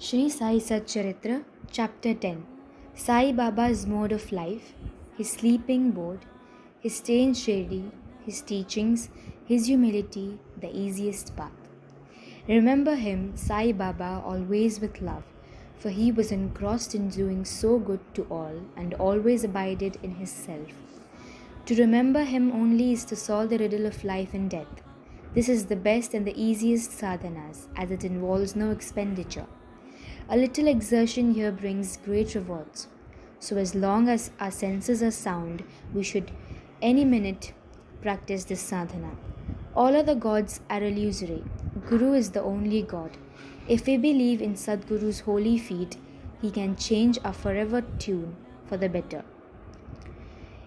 Shri Sai Satcharitra, Chapter 10. Sai Baba's mode of life, his sleeping board, his stay in Shirdi, his teachings, his humility, the easiest path. Remember him, Sai Baba, always with love, for he was engrossed in doing so good to all and always abided in his self. To remember him only is to solve the riddle of life and death. This is the best and the easiest sadhanas, as it involves no expenditure. A little exertion here brings great rewards. So as long as our senses are sound, we should any minute practice this sadhana. All other gods are illusory. Guru is the only God. If we believe in Sadguru's holy feet, he can change our forever tune for the better.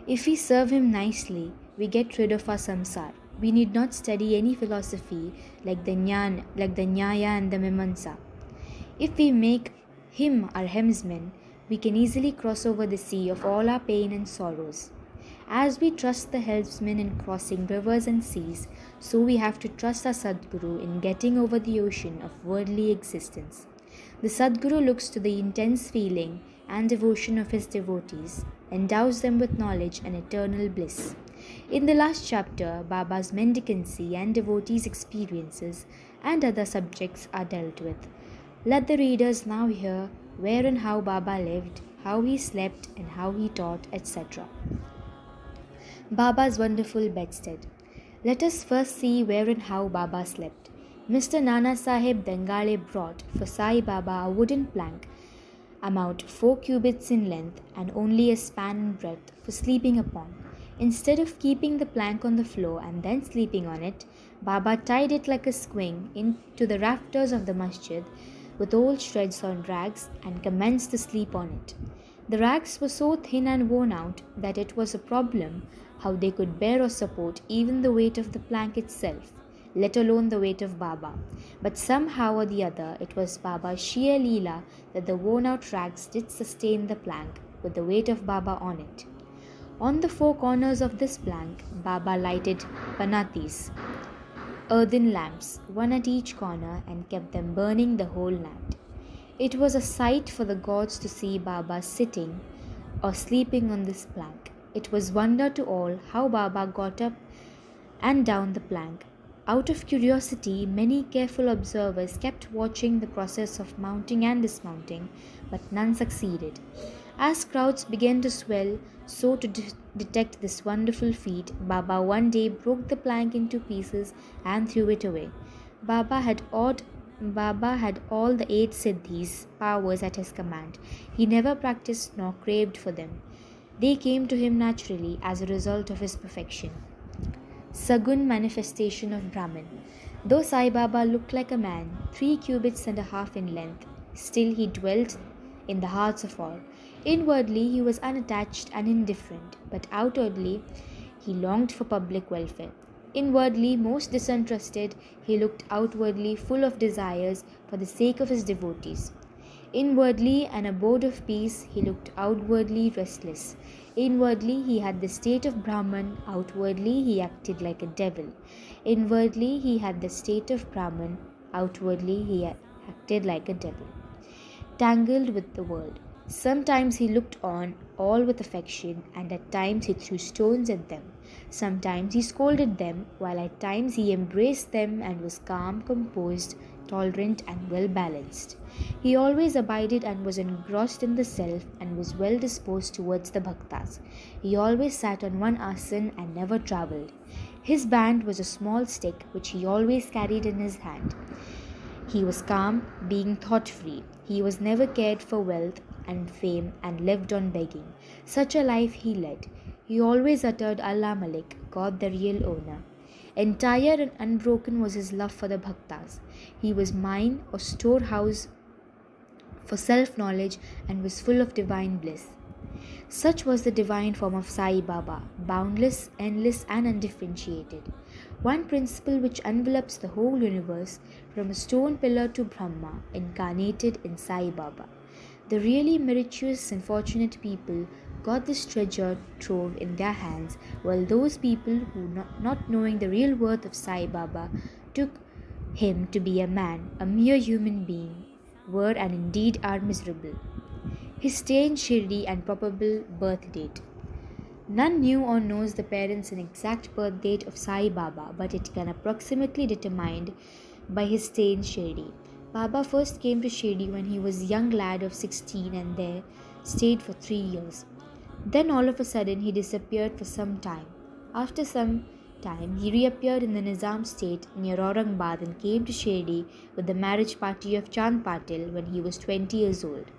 If we serve him nicely, we get rid of our samsara. We need not study any philosophy like the Nyaya and the Mimamsa. If we make him our helmsman, we can easily cross over the sea of all our pain and sorrows. As we trust the helmsman in crossing rivers and seas, so we have to trust our Sadguru in getting over the ocean of worldly existence. The Sadguru looks to the intense feeling and devotion of his devotees, endows them with knowledge and eternal bliss. In the last chapter, Baba's mendicancy and devotees' experiences and other subjects are dealt with. Let the readers now hear where and how Baba lived, how he slept, and how he taught, etc. Baba's wonderful bedstead. Let us first see where and how Baba slept. Mr. Nana Sahib Dengale brought for Sai Baba a wooden plank, about 4 cubits in length and only a span in breadth for sleeping upon. Instead of keeping the plank on the floor and then sleeping on it, Baba tied it like a swing into the rafters of the masjid with old shreds on rags and commenced to sleep on it. The rags were so thin and worn out that it was a problem how they could bear or support even the weight of the plank itself, let alone the weight of Baba. But somehow or the other, it was Baba's sheer leela that the worn out rags did sustain the plank with the weight of Baba on it. On the 4 corners of this plank, Baba lighted panatis, earthen lamps, one at each corner, and kept them burning the whole night. It was a sight for the gods to see Baba sitting or sleeping on this plank. It was wonder to all how Baba got up and down the plank. Out of curiosity, many careful observers kept watching the process of mounting and dismounting, but none succeeded. As crowds began to swell, so to detect this wonderful feat, Baba one day broke the plank into pieces and threw it away. Baba had all the 8 siddhis, powers at his command. He never practiced nor craved for them. They came to him naturally as a result of his perfection. Sagun manifestation of Brahman. Though Sai Baba looked like a man, 3 cubits and a half in length, still he dwelt in the hearts of all. Inwardly he was unattached and indifferent, but outwardly he longed for public welfare. Inwardly most disinterested, he looked outwardly full of desires for the sake of his devotees. Inwardly an abode of peace, he looked outwardly restless. Inwardly he had the state of Brahman, outwardly he acted like a devil. Inwardly he had the state of Brahman, outwardly he acted like a devil. Tangled with the world. Sometimes he looked on all with affection, and at times he threw stones at them. Sometimes he scolded them, while at times he embraced them and was calm, composed, tolerant, and well balanced. He always abided and was engrossed in the self and was well disposed towards the bhaktas. He always sat on one asan and never travelled. His band was a small stick which he always carried in his hand. He was calm, being thought-free. He was never cared for wealth and fame and lived on begging. Such a life he led. He always uttered Allah Malik, God the real owner. Entire and unbroken was his love for the bhaktas. He was mine or storehouse for self-knowledge and was full of divine bliss. Such was the divine form of Sai Baba, boundless, endless, and undifferentiated. One principle which envelops the whole universe, from a stone pillar to Brahma, incarnated in Sai Baba. The really meritorious and fortunate people got this treasure trove in their hands, while those people who, not knowing the real worth of Sai Baba, took him to be a man, a mere human being, were and indeed are miserable. His stay in Shirdi and probable birth date. None knew or knows the parents' and exact birth date of Sai Baba, but it can approximately determined by his stay in Shirdi. Baba first came to Shirdi when he was a young lad of 16 and there stayed for 3 years. Then all of a sudden he disappeared for some time. After some time he reappeared in the Nizam state near Aurangabad and came to Shirdi with the marriage party of Chand Patil when he was 20 years old.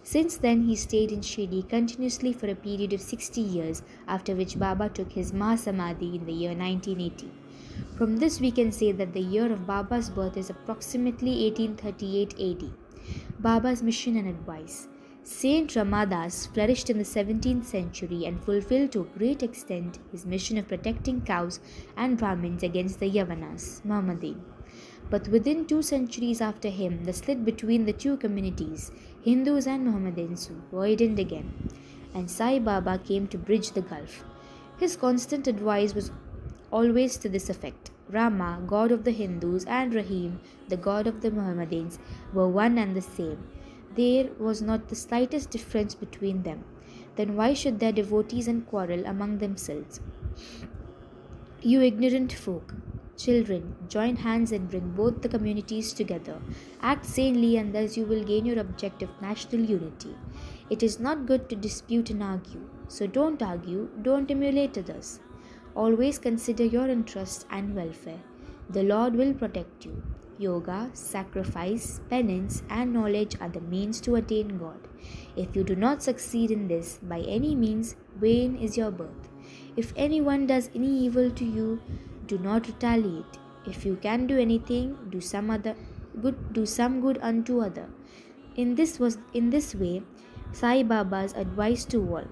Since then he stayed in Shirdi continuously for a period of 60 years, after which Baba took his Mahasamadhi in the year 1980. From this we can say that the year of Baba's birth is approximately 1838 AD. Baba's mission and advice. Saint Ramadas flourished in the 17th century and fulfilled to a great extent his mission of protecting cows and Brahmins against the Yavanas, Mohammedan. But within 2 centuries after him, the split between the two communities, Hindus and Mohammedans, widened again, and Sai Baba came to bridge the gulf. His constant advice was always to this effect: Rama, god of the Hindus, and Rahim, the god of the Mohammedans, were one and the same. There was not the slightest difference between them. Then why should their devotees quarrel among themselves? You ignorant folk! Children, join hands and bring both the communities together. Act sanely, and thus you will gain your object of national unity. It is not good to dispute and argue. So don't argue, don't emulate others. Always consider your interest and welfare. The Lord will protect you. Yoga, sacrifice, penance, and knowledge are the means to attain God. If you do not succeed in this by any means, vain is your birth. If anyone does any evil to you, do not retaliate. If you can do anything, do some good unto other. In this way, Sai Baba's advice to all,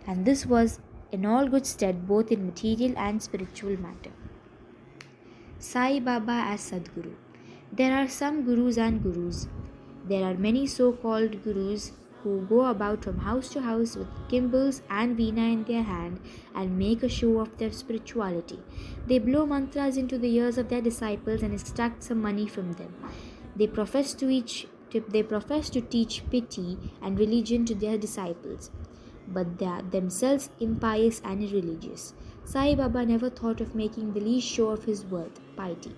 and this was in all good stead both in material and spiritual matter. Sai Baba as Sadguru. There are some gurus and gurus. There are many so-called gurus who go about from house to house with gimbals and veena in their hand and make a show of their spirituality. They blow mantras into the ears of their disciples and extract some money from them. They profess to teach pity and religion to their disciples, but they are themselves impious and irreligious. Sai Baba never thought of making the least show of his worth, piety.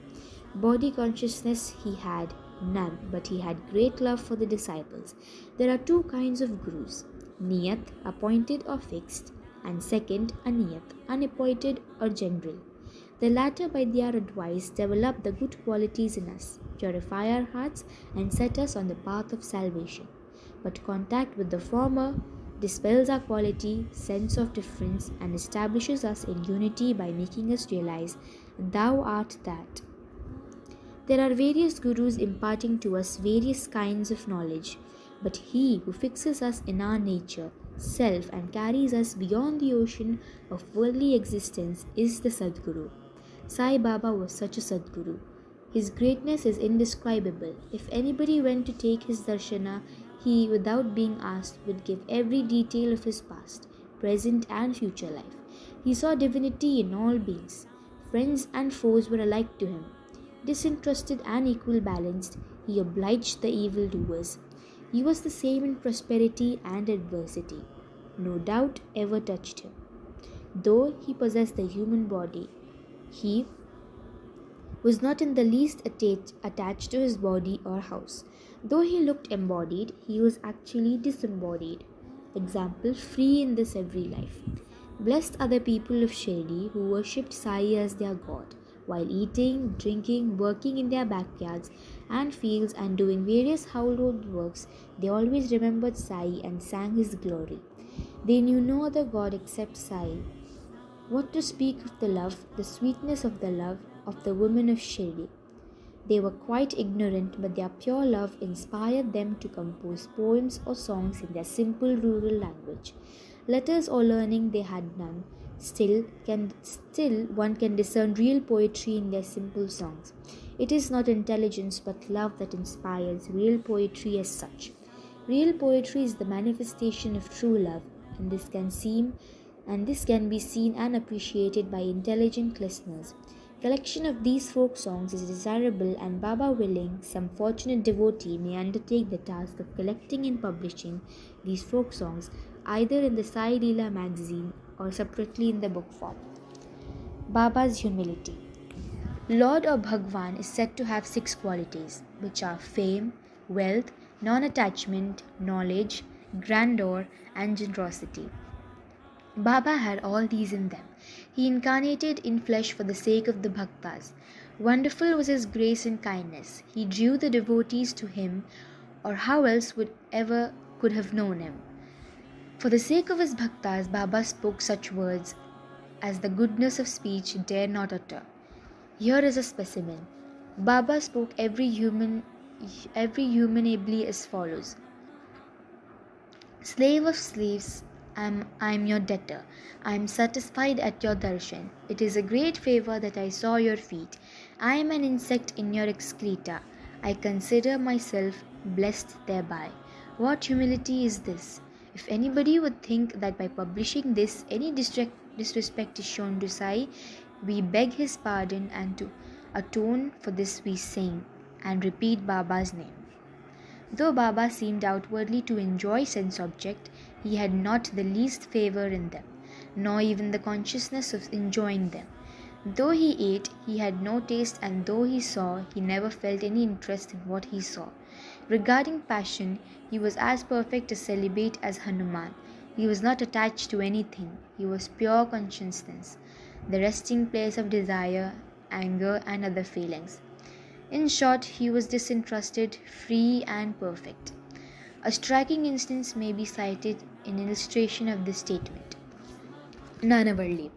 Body consciousness he had none, but he had great love for the disciples. There are two kinds of gurus: niyat, appointed or fixed, and second, aniyat, unappointed or general. The latter, by their advice, develop the good qualities in us, purify our hearts, and set us on the path of salvation. But contact with the former dispels our quality, sense of difference, and establishes us in unity by making us realize, Thou art that. There are various gurus imparting to us various kinds of knowledge, but he who fixes us in our nature, self, and carries us beyond the ocean of worldly existence is the Sadguru. Sai Baba was such a Sadguru. His greatness is indescribable. If anybody went to take his darshana, he, without being asked, would give every detail of his past, present, and future life. He saw divinity in all beings. Friends and foes were alike to him. Disinterested and equal balanced, he obliged the evildoers. He was the same in prosperity and adversity. No doubt ever touched him. Though he possessed the human body, he was not in the least attached to his body or house. Though he looked embodied, he was actually disembodied. Example, free in this every life. Blessed are the people of Shirdi who worshipped Sai as their God. While eating, drinking, working in their backyards and fields and doing various household works, they always remembered Sai and sang his glory. They knew no other God except Sai. What to speak of the love, the sweetness of the love of the women of Shirdi? They were quite ignorant, but their pure love inspired them to compose poems or songs in their simple rural language. Letters or learning they had none. Still one can discern real poetry in their simple songs. It is not intelligence but love that inspires real poetry as such. Real poetry is the manifestation of true love, and this can be seen and appreciated by intelligent listeners. Collection of these folk songs is desirable, and Baba willing, some fortunate devotee may undertake the task of collecting and publishing these folk songs either in the Sai Leela magazine or separately in the book form. Baba's humility. Lord or Bhagwan is said to have 6 qualities, which are fame, wealth, non-attachment, knowledge, grandeur, and generosity. Baba had all these in them. He incarnated in flesh for the sake of the bhaktas. Wonderful was his grace and kindness. He drew the devotees to him, or how else would ever could have known him? For the sake of his bhaktas, Baba spoke such words as the goodness of speech dare not utter. Here is a specimen. Baba spoke every humanably as follows. Slave of slaves, I am your debtor. I am satisfied at your darshan. It is a great favor that I saw your feet. I am an insect in your excreta. I consider myself blessed thereby. What humility is this? If anybody would think that by publishing this any disrespect is shown to Sai, we beg his pardon, and to atone for this we sing and repeat Baba's name. Though Baba seemed outwardly to enjoy sense object, he had not the least favour in them, nor even the consciousness of enjoying them. Though he ate, he had no taste, and though he saw, he never felt any interest in what he saw. Regarding passion, he was as perfect a celibate as Hanuman. He was not attached to anything. He was pure consciousness, the resting place of desire, anger, and other feelings. In short, he was disinterested, free, and perfect. A striking instance may be cited in illustration of this statement. Nanavalli.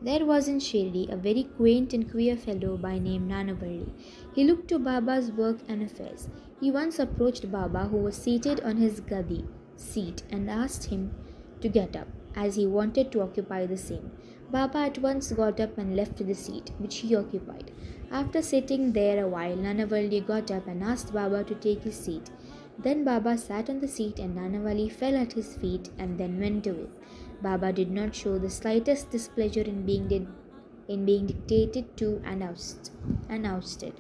There was in Shirdi a very quaint and queer fellow by name Nanavalli. He looked to Baba's work and affairs. He once approached Baba, who was seated on his gadi seat, and asked him to get up, as he wanted to occupy the same. Baba at once got up and left the seat which he occupied. After sitting there a while, Nanavalli got up and asked Baba to take his seat. Then Baba sat on the seat, and Nanavalli fell at his feet and then went away. Baba did not show the slightest displeasure in being dictated to and ousted.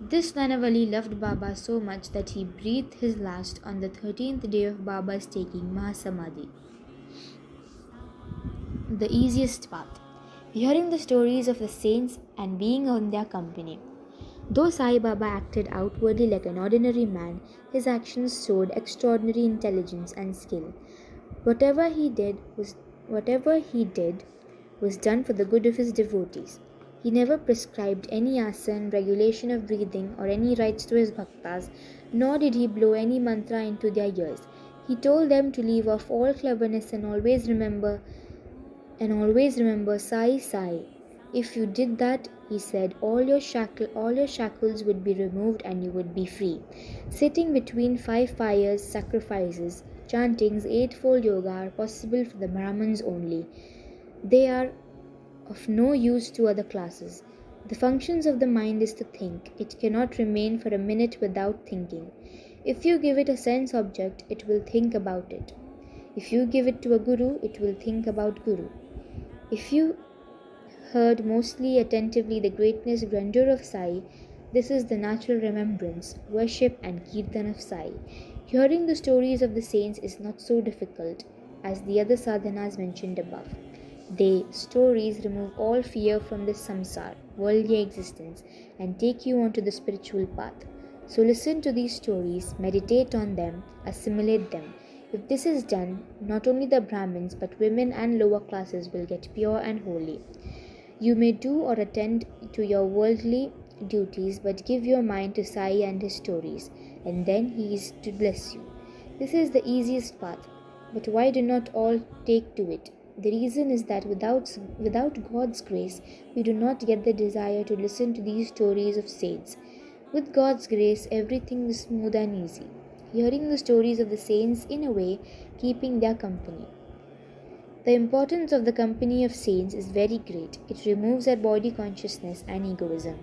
This Nanavalli loved Baba so much that he breathed his last on the 13th day of Baba's taking Mahasamadhi. The easiest path. Hearing the stories of the saints and being in their company. Though Sai Baba acted outwardly like an ordinary man, his actions showed extraordinary intelligence and skill. Whatever he did was done for the good of his devotees. He never prescribed any asana, regulation of breathing, or any rites to his bhaktas, nor did he blow any mantra into their ears. He told them to leave off all cleverness and always remember Sai Sai. If you did that, he said, all your shackles would be removed and you would be free. Sitting between 5 fires, sacrifices, chantings, 8-fold yoga are possible for the Brahmins only. They are of no use to other classes. The functions of the mind is to think. It cannot remain for a minute without thinking. If you give it a sense object, it will think about it. If you give it to a guru, it will think about guru. If you heard mostly attentively the greatness grandeur of Sai, this is the natural remembrance, worship, and kirtan of Sai. Hearing the stories of the saints is not so difficult as the other sadhanas mentioned above. Stories remove all fear from this samsara, worldly existence, and take you onto the spiritual path. So listen to these stories, meditate on them, assimilate them. If this is done, not only the Brahmins but women and lower classes will get pure and holy. You may do or attend to your worldly duties, but give your mind to Sai and his stories, and then he is to bless you. This is the easiest path, but why do not all take to it? The reason is that without God's grace, we do not get the desire to listen to these stories of saints. With God's grace, everything is smooth and easy. Hearing the stories of the saints, in a way, keeping their company. The importance of the company of saints is very great. It removes our body consciousness and egoism,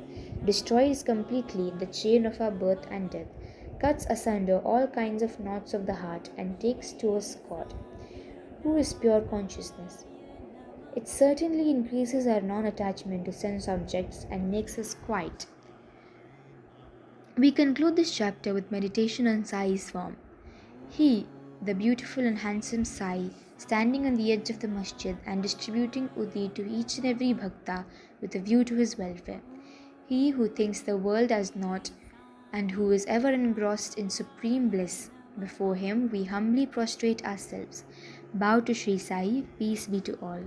destroys completely the chain of our birth and death, cuts asunder all kinds of knots of the heart, and takes to us God, who is pure consciousness. It certainly increases our non attachment to sense objects and makes us quiet. We conclude this chapter with meditation on Sai's form. He, the beautiful and handsome Sai, standing on the edge of the masjid and distributing udhi to each and every bhakta with a view to his welfare. He who thinks the world as naught and who is ever engrossed in supreme bliss. Before him we humbly prostrate ourselves. Bow to Shri Sai, peace be to all.